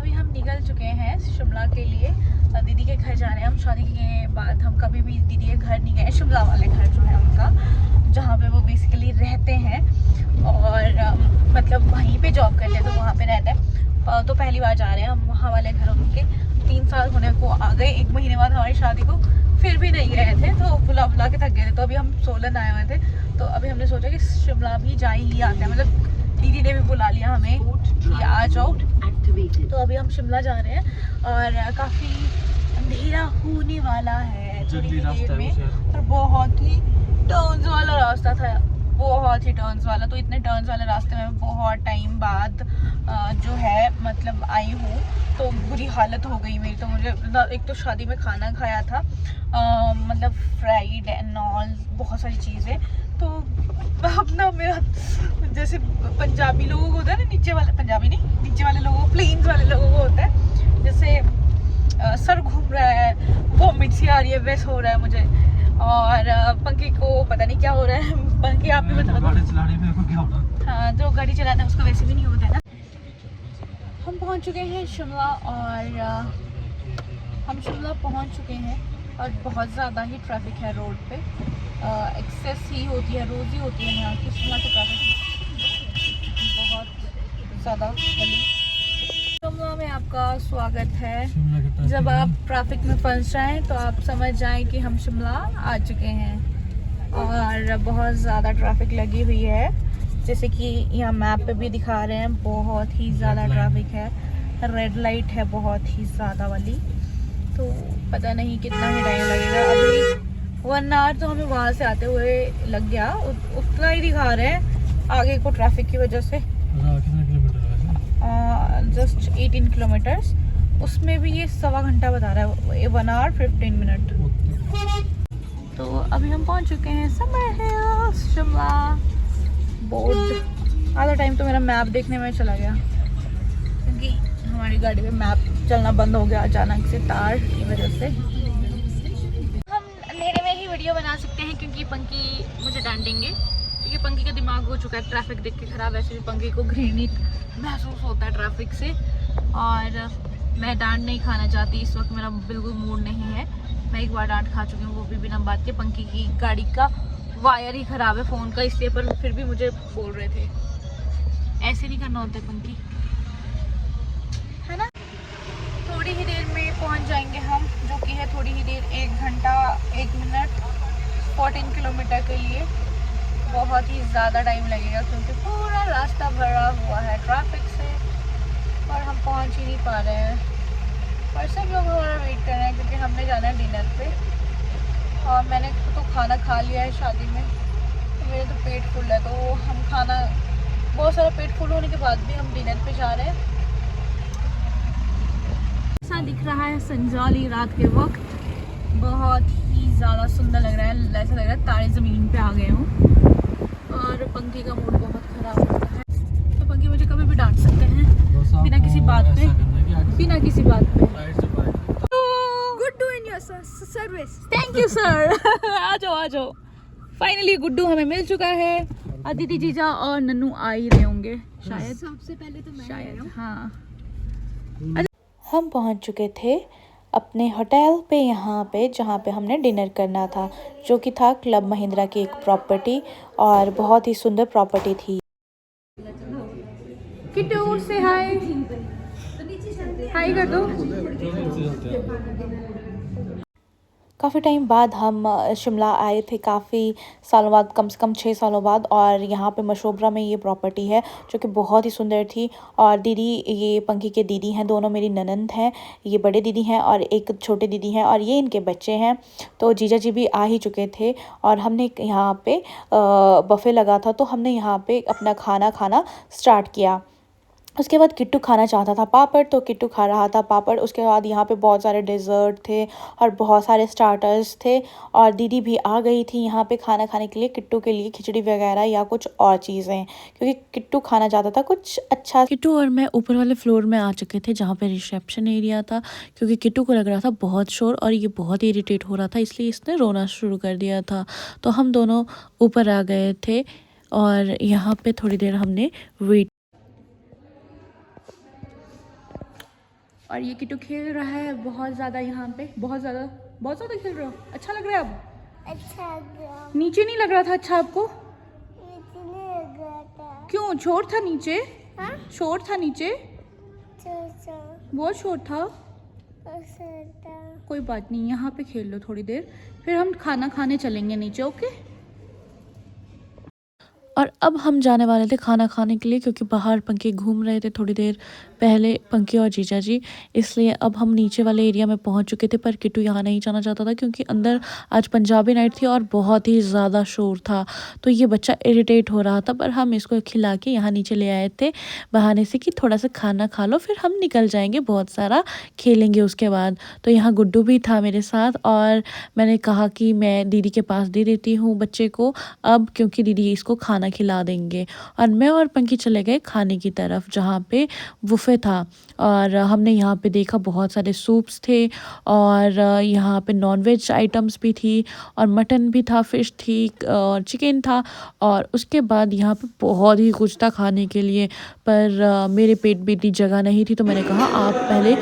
अभी हम निकल चुके हैं शिमला के लिए। दीदी के घर जा रहे हैं हम। शादी के बाद हम कभी भी दीदी के घर नहीं गए। शिमला वाले घर जो है उनका, जहाँ पे वो बेसिकली रहते हैं और मतलब वहीं पे जॉब करते हैं तो वहाँ पे रहते हैं। तो पहली बार जा रहे हैं हम वहाँ वाले घर। उनके 3 साल होने को आ गए। 1 महीने बाद हमारी शादी को, फिर भी नहीं गए थे तो बुला बुला के थक गए थे। तो अभी हम सोलन आए हुए थे तो अभी हमने सोचा कि शिमला भी जा ही आते हैं। मतलब दीदी ने भी बुला लिया हमें कि आ जाओ। तो अभी हम शिमला जा रहे हैं और काफ़ी अंधेरा होने वाला है थोड़ी देर में। और बहुत ही टर्न्स वाला रास्ता था, बहुत ही टर्न्स वाला। तो इतने टर्न्स वाले रास्ते में बहुत टाइम बाद जो है मतलब आई हूँ तो बुरी हालत हो गई मेरी। तो मुझे एक तो शादी में खाना खाया था मतलब फ्राइड एंड ऑल बहुत सारी चीज़ें। तो अपना मेरा जैसे पंजाबी लोगों को होता है ना, नीचे वाले पंजाबी नहीं, नीचे वाले लोगों को, प्लेन्स वाले लोगों को होता है जैसे सर घूम रहा है, वॉमिट सी आ रही है, वैसे हो रहा है मुझे। और पंकी को पता नहीं क्या हो रहा है। पंकी आप भी बता दो। गाड़ी चलाने में क्या होता है? हाँ, जो गाड़ी चलाता है उसको वैसे भी नहीं होता है ना। हम पहुंच चुके हैं शिमला और हम शिमला पहुंच चुके हैं और बहुत ज़्यादा ही ट्रैफिक है रोड पे। एक्सेस ही होती है, रोज़ ही होती है यहाँ की शिमला की ट्रैफिक बहुत ज़्यादा। शिमला में आपका स्वागत है। जब आप ट्रैफिक में फंस जाएं तो आप समझ जाएं कि हम शिमला आ चुके हैं। और बहुत ज़्यादा ट्रैफिक लगी हुई है, जैसे कि यहाँ मैप पे भी दिखा रहे हैं। बहुत ही ज़्यादा ट्रैफिक है, रेड लाइट है बहुत ही ज़्यादा वाली। तो पता नहीं कितना ही टाइम लगेगा। अभी 1 आवर तो हमें वहाँ से आते हुए लग गया, उतना ही दिखा रहे हैं आगे को ट्रैफिक की वजह से। जस्ट 18 किलोमीटर्स, उसमें भी ये 1.25 घंटा बता रहा है, 1 आवर 15 मिनट। तो अभी हम पहुंच चुके हैं समर हिल्स शिमला। बोर्ड आधा टाइम तो मेरा मैप देखने में चला गया क्योंकि हमारी गाड़ी में मैप चलना बंद हो गया अचानक से तार की वजह से। हम अंधेरे में ही वीडियो बना सकते हैं क्योंकि पंकी मुझे डांटेंगे, क्योंकि पंकी का दिमाग हो चुका है ट्रैफिक देख के ख़राब। वैसे भी पंकी को घृणित महसूस होता है ट्रैफिक से और मैं डांट नहीं खाना चाहती। इस वक्त मेरा बिल्कुल मूड नहीं है। मैं एक बार डांट खा चुकी हूँ, वो भी बिना बात के। पंकी की गाड़ी का वायर ही ख़राब है फ़ोन का, इसलिए पर फिर भी मुझे बोल रहे थे। ऐसे नहीं करना होता है पंकी, है ना। थोड़ी ही देर में पहुँच जाएंगे हम, जो कि है थोड़ी ही देर, 1 घंटा 1 मिनट 14 किलोमीटर के लिए। बहुत ही ज़्यादा टाइम लगेगा क्योंकि पूरा रास्ता भरा हुआ है ट्रैफिक से और हम पहुंच ही नहीं पा रहे हैं। और सब लोग हमारा वेट कर रहे हैं क्योंकि हमने जाना है डिनर पे। और मैंने तो खाना खा लिया है शादी में, तो मेरे तो पेट फुल है। तो हम खाना, बहुत सारा पेट फुल होने के बाद भी हम डिनर पे जा रहे हैं। ऐसा दिख रहा है संजाली रात के वक्त, बहुत ही ज़्यादा सुंदर लग रहा है। ऐसा लग रहा है तारे ज़मीन पे आ गए हों। और पंकी का मूड बहुत ख़राब होता है, तो पंकी मुझे कभी भी डांट सकते हैं बिना किसी बात पे, बिना किसी बात पे। Guddu in your service, thank you sir. आ जाओ आ जाओ। फाइनली गुड्डू हमें मिल चुका है। अदिति जीजा और नन्नू आ ही रहे होंगे शायद। सबसे पहले तो मैं शायद, हाँ। हम पहुंच चुके थे अपने होटल पे, यहाँ पे जहाँ पे हमने डिनर करना था, जो कि था क्लब महिंद्रा की एक प्रॉपर्टी और बहुत ही सुंदर प्रॉपर्टी थी। किट्टू से हाय, हाय कर दो। काफ़ी टाइम बाद हम शिमला आए थे, काफ़ी सालों बाद, कम से कम 6 सालों बाद। और यहाँ पे मशोबरा में ये प्रॉपर्टी है जो कि बहुत ही सुंदर थी। और दीदी, ये पंकी के दीदी हैं, दोनों मेरी ननंद हैं। ये बड़े दीदी हैं और एक छोटे दीदी हैं और ये इनके बच्चे हैं। तो जीजा जी भी आ ही चुके थे और हमने यहाँ पे बफ़े लगा था तो हमने यहाँ पे अपना खाना खाना स्टार्ट किया। उसके बाद किट्टू खाना चाहता था पापड़, तो किट्टू खा रहा था पापड़। उसके बाद यहाँ पे बहुत सारे डेज़र्ट थे और बहुत सारे स्टार्टर्स थे। और दीदी भी आ गई थी यहाँ पे खाना खाने के लिए, किट्टू के लिए खिचड़ी वगैरह या कुछ और चीज़ें, क्योंकि किट्टू खाना चाहता था कुछ अच्छा। किट्टू और मैं ऊपर वाले फ्लोर में आ चुके थे जहाँ पे रिसेप्शन एरिया था, क्योंकि किट्टू को लग रहा था बहुत शोर और ये बहुत इरिटेट हो रहा था, इसलिए इसने रोना शुरू कर दिया था। तो हम दोनों ऊपर आ गए थे और यहाँ पे थोड़ी देर हमने वेट। और ये किट्टू खेल रहा है बहुत ज़्यादा यहाँ पे, बहुत ज़्यादा खेल रहा हो। अच्छा लग रहा है अब? अच्छा लगा। नीचे नहीं लग रहा था अच्छा आपको? मुझे नहीं लग रहा था। क्यों, शोर था नीचे? हाँ? शोर था नीचे, अच्छा बहुत शोर था। था। कोई बात नहीं, यहाँ पे खेल लो थोड़ी देर, फिर हम खाना खाने चलेंगे नीचे, ओके? और अब हम जाने वाले थे खाना खाने के लिए, क्योंकि बाहर पंखे घूम रहे थे थोड़ी देर पहले, पंखे और जीजा जी, इसलिए अब हम नीचे वाले एरिया में पहुंच चुके थे। पर किट्टू यहाँ नहीं जाना चाहता था क्योंकि अंदर आज पंजाबी नाइट थी और बहुत ही ज़्यादा शोर था, तो ये बच्चा इरिटेट हो रहा था। पर हम इसको खिला के यहाँ नीचे ले आए थे बहाने से कि थोड़ा सा खाना खा लो, फिर हम निकल जाएंगे, बहुत सारा खेलेंगे उसके बाद। तो यहाँ गुड्डू भी था मेरे साथ, और मैंने कहा कि मैं दीदी के पास दे देती हूँ बच्चे को अब, क्योंकि दीदी इसको खाना खिला देंगे। और मैं और पंकी चले गए खाने की तरफ, जहाँ पे बुफे था, और हमने यहाँ पे देखा बहुत सारे सूप्स थे, और यहाँ पे नॉनवेज आइटम्स भी थी, और मटन भी था, फिश थी, और चिकन था, और उसके बाद यहाँ पे बहुत ही कुछ था खाने के लिए। पर मेरे पेट में इतनी जगह नहीं थी, तो मैंने कहा आप पहले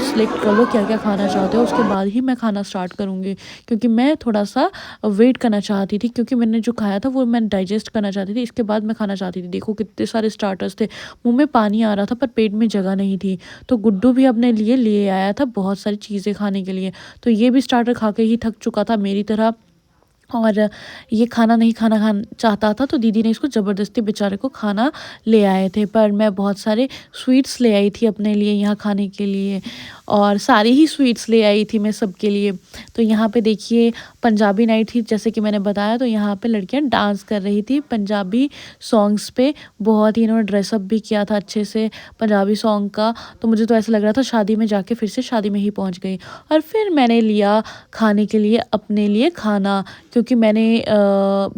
सिलेक्ट कर लो क्या क्या खाना चाहते हो, उसके बाद ही मैं खाना स्टार्ट करूँगी, क्योंकि मैं थोड़ा सा वेट करना चाहती थी, क्योंकि मैंने जो खाया था वो मैं डाइजेस्ट करना चाहती थी, इसके बाद मैं खाना चाहती थी। देखो कितने सारे स्टार्टर्स थे, मुंह में पानी आ रहा था, पर पेट में जगह नहीं थी। तो गुड्डू भी अपने लिए ले आया था बहुत सारी चीज़ें खाने के लिए, तो ये भी स्टार्टर खा के ही थक चुका था मेरी तरह, और ये खाना चाहता था, तो दीदी ने इसको ज़बरदस्ती बेचारे को खाना ले आए थे। पर मैं बहुत सारे स्वीट्स ले आई थी अपने लिए यहाँ खाने के लिए, और सारी ही स्वीट्स ले आई थी मैं सबके लिए। तो यहाँ पे देखिए पंजाबी नाइट थी जैसे कि मैंने बताया, तो यहाँ पे लड़कियाँ डांस कर रही थी पंजाबी सॉन्ग्स पे, बहुत ही इन्होंने ड्रेसअप भी किया था अच्छे से पंजाबी सॉन्ग का। तो मुझे तो ऐसा लग रहा था शादी में जाके फिर से शादी में ही पहुँच गई। और फिर मैंने लिया खाने के लिए अपने लिए खाना, क्योंकि मैंने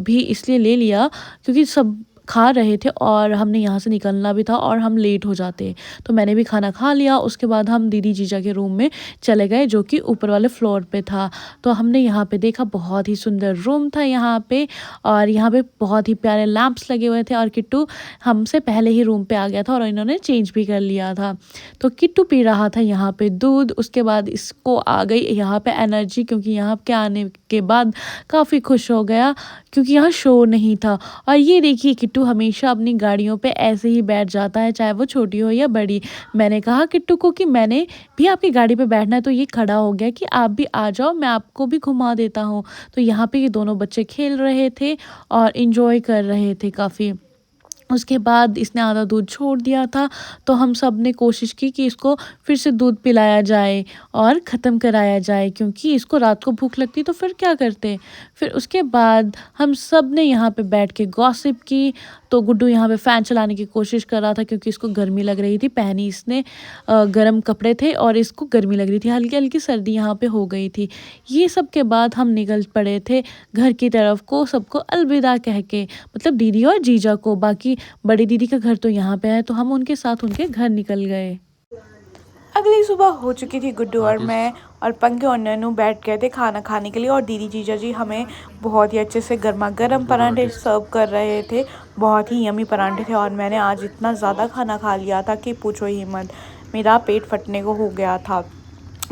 भी इसलिए ले लिया क्योंकि सब खा रहे थे और हमने यहाँ से निकलना भी था और हम लेट हो जाते, तो मैंने भी खाना खा लिया। उसके बाद हम दीदी जीजा के रूम में चले गए, जो कि ऊपर वाले फ्लोर पे था। तो हमने यहाँ पे देखा बहुत ही सुंदर रूम था यहाँ पे, और यहाँ पे बहुत ही प्यारे लैंप्स लगे हुए थे, और किट्टू हमसे पहले ही रूम पे आ गया था और इन्होंने चेंज भी कर लिया था। तो किट्टू पी रहा था यहाँ पे दूध, उसके बाद इसको आ गई यहाँ पे एनर्जी, क्योंकि यहाँ के आने के बाद काफ़ी खुश हो गया क्योंकि यहाँ शोर नहीं था। और ये देखिए किट्टू हमेशा अपनी गाड़ियों पे ऐसे ही बैठ जाता है, चाहे वो छोटी हो या बड़ी। मैंने कहा किट्टू को कि मैंने भी आपकी गाड़ी पे बैठना है, तो ये खड़ा हो गया कि आप भी आ जाओ, मैं आपको भी घुमा देता हूँ। तो यहाँ पे ये दोनों बच्चे खेल रहे थे और इन्जॉय कर रहे थे काफ़ी। उसके बाद इसने आधा दूध छोड़ दिया था, तो हम सब ने कोशिश की कि इसको फिर से दूध पिलाया जाए और ख़त्म कराया जाए, क्योंकि इसको रात को भूख लगती तो फिर क्या करते। फिर उसके बाद हम सब ने यहाँ पे बैठ के गॉसिप की। तो गुड्डू यहाँ पे फ़ैन चलाने की कोशिश कर रहा था क्योंकि इसको गर्मी लग रही थी, पहनी इसने गर्म कपड़े थे और इसको गर्मी लग रही थी, हल्की हल्की सर्दी यहाँ पे हो गई थी। ये सब के बाद हम निकल पड़े थे घर की तरफ को, सबको अलविदा कह के, मतलब दीदी और जीजा को। बाकी बड़ी दीदी का घर तो यहाँ पे है, तो हम उनके साथ उनके घर निकल गए। अगली सुबह हो चुकी थी, गुड्डू और मैं और पंके और नन्नू बैठ गए थे खाना खाने के लिए, और दीदी जीजा जी हमें बहुत ही अच्छे से गर्मा गर्म पराठे सर्व कर रहे थे। बहुत ही यमी पराठे थे, और मैंने आज इतना ज़्यादा खाना खा लिया था कि पूछो ही मत, मेरा पेट फटने को हो गया था।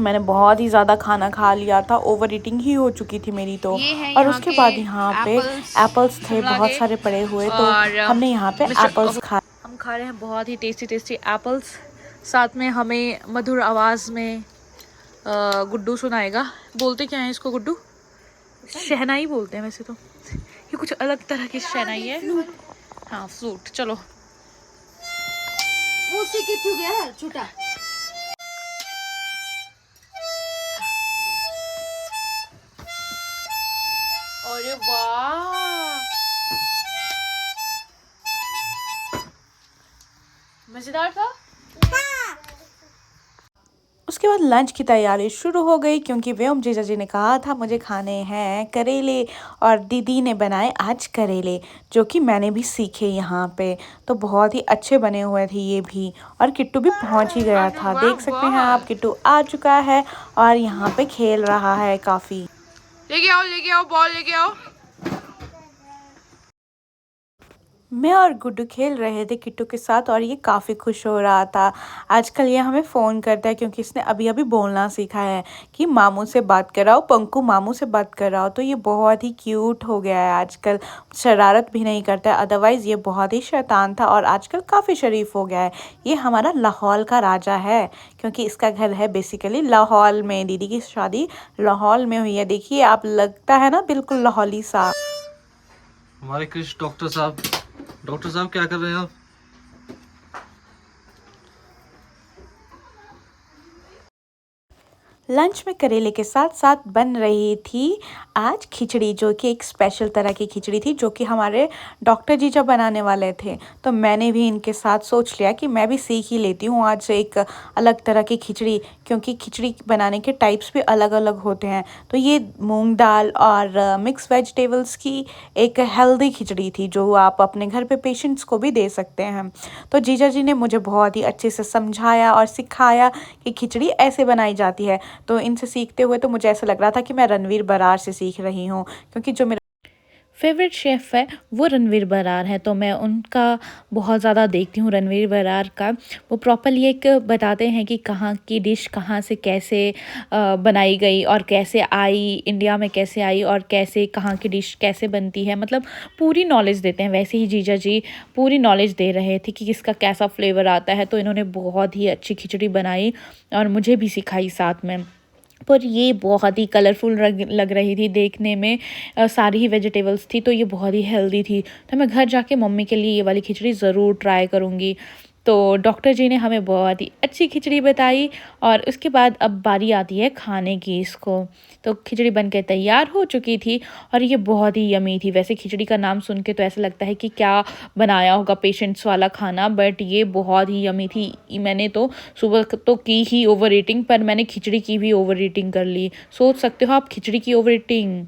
मैंने बहुत ही ज़्यादा खाना खा लिया था, ओवर ईटिंग ही हो चुकी थी मेरी तो। और उसके बाद यहाँ पे एप्पल्स थे बहुत सारे पड़े हुए, तो हमने यहाँ पे एप्पल्स खाए। हम खा रहे हैं बहुत ही टेस्टी टेस्टी एप्पल्स, साथ में हमें मधुर आवाज़ में गुड्डू सुनाएगा। बोलते क्या है इसको गुड्डू? शहनाई बोलते हैं वैसे तो, ये कुछ अलग तरह की शहनाई है। हाँ फ्लूट। चलो वो से कितु गया छोटा। अरे वाह, मजेदार था। उसके बाद लंच की तैयारी शुरू हो गई, क्योंकि व्योम जीजा जी ने कहा था मुझे खाने हैं करेले, और दीदी ने बनाए आज करेले, जो कि मैंने भी सीखे यहाँ पे। तो बहुत ही अच्छे बने हुए थे ये भी, और किट्टू भी पहुँच ही गया था। देख सकते हैं आप, किट्टू आ चुका है और यहाँ पे खेल रहा है काफ़ी। लेके आओ बॉल लेके आओ। मैं और गुड्डू खेल रहे थे किट्टू के साथ और ये काफ़ी खुश हो रहा था। आजकल ये हमें फ़ोन करता है क्योंकि इसने अभी-अभी बोलना सीखा है कि मामू से बात कराओ, पंकु मामू से बात कराओ। तो ये बहुत ही क्यूट हो गया है आजकल, शरारत भी नहीं करता है। अदरवाइज़ ये बहुत ही शैतान था और आजकल काफ़ी शरीफ हो गया है। ये हमारा लाहौल का राजा है क्योंकि इसका घर है बेसिकली लाहौल में। दीदी की शादी लाहौल में हुई है। देखिए आप, लगता है ना बिल्कुल लाहौली सा। हमारे कृष्ण डॉक्टर साहब क्या कर रहे हैं आप? लंच में करेले के साथ साथ बन रही थी आज खिचड़ी, जो कि एक स्पेशल तरह की खिचड़ी थी जो कि हमारे डॉक्टर जीजा बनाने वाले थे। तो मैंने भी इनके साथ सोच लिया कि मैं भी सीख ही लेती हूँ आज एक अलग तरह की खिचड़ी, क्योंकि खिचड़ी बनाने के टाइप्स भी अलग अलग होते हैं। तो ये मूंग दाल और मिक्स वेजिटेबल्स की एक हेल्दी खिचड़ी थी जो आप अपने घर पे पेशेंट्स को भी दे सकते हैं। तो जीजा जी ने मुझे बहुत ही अच्छे से समझाया और सिखाया कि खिचड़ी ऐसे बनाई जाती है। तो इनसे सीखते हुए तो मुझे ऐसा लग रहा था कि मैं रणवीर बरार से सीख रही हूँ, क्योंकि जो मेरा फेवरेट शेफ़ है वो रणवीर बरार है। तो मैं उनका बहुत ज़्यादा देखती हूँ, रणवीर बरार का। वो प्रॉपर्ली एक बताते हैं कि कहाँ की डिश कहाँ से कैसे बनाई गई और कैसे आई, इंडिया में कैसे आई और कैसे कहाँ की डिश कैसे बनती है। मतलब पूरी नॉलेज देते हैं। वैसे ही जीजा जी पूरी नॉलेज दे रहे थे कि किसका कैसा फ्लेवर आता है। तो इन्होंने बहुत ही अच्छी खिचड़ी बनाई और मुझे भी सिखाई साथ में। पर ये बहुत ही कलरफुल लग रही थी देखने में। सारी ही वेजिटेबल्स थी तो ये बहुत ही हेल्दी थी। तो मैं घर जाके मम्मी के लिए ये वाली खिचड़ी ज़रूर ट्राई करूँगी। तो डॉक्टर जी ने हमें बहुत ही अच्छी खिचड़ी बताई और उसके बाद अब बारी आती है खाने की इसको। तो खिचड़ी बन के तैयार हो चुकी थी और ये बहुत ही यमी थी। वैसे खिचड़ी का नाम सुन के तो ऐसा लगता है कि क्या बनाया होगा पेशेंट्स वाला खाना, बट ये बहुत ही यमी थी। मैंने तो सुबह तो की ही ओवर ईटिंग, पर मैंने खिचड़ी की भी ओवर ईटिंग कर ली। सोच सकते हो आप, खिचड़ी की ओवर ईटिंग।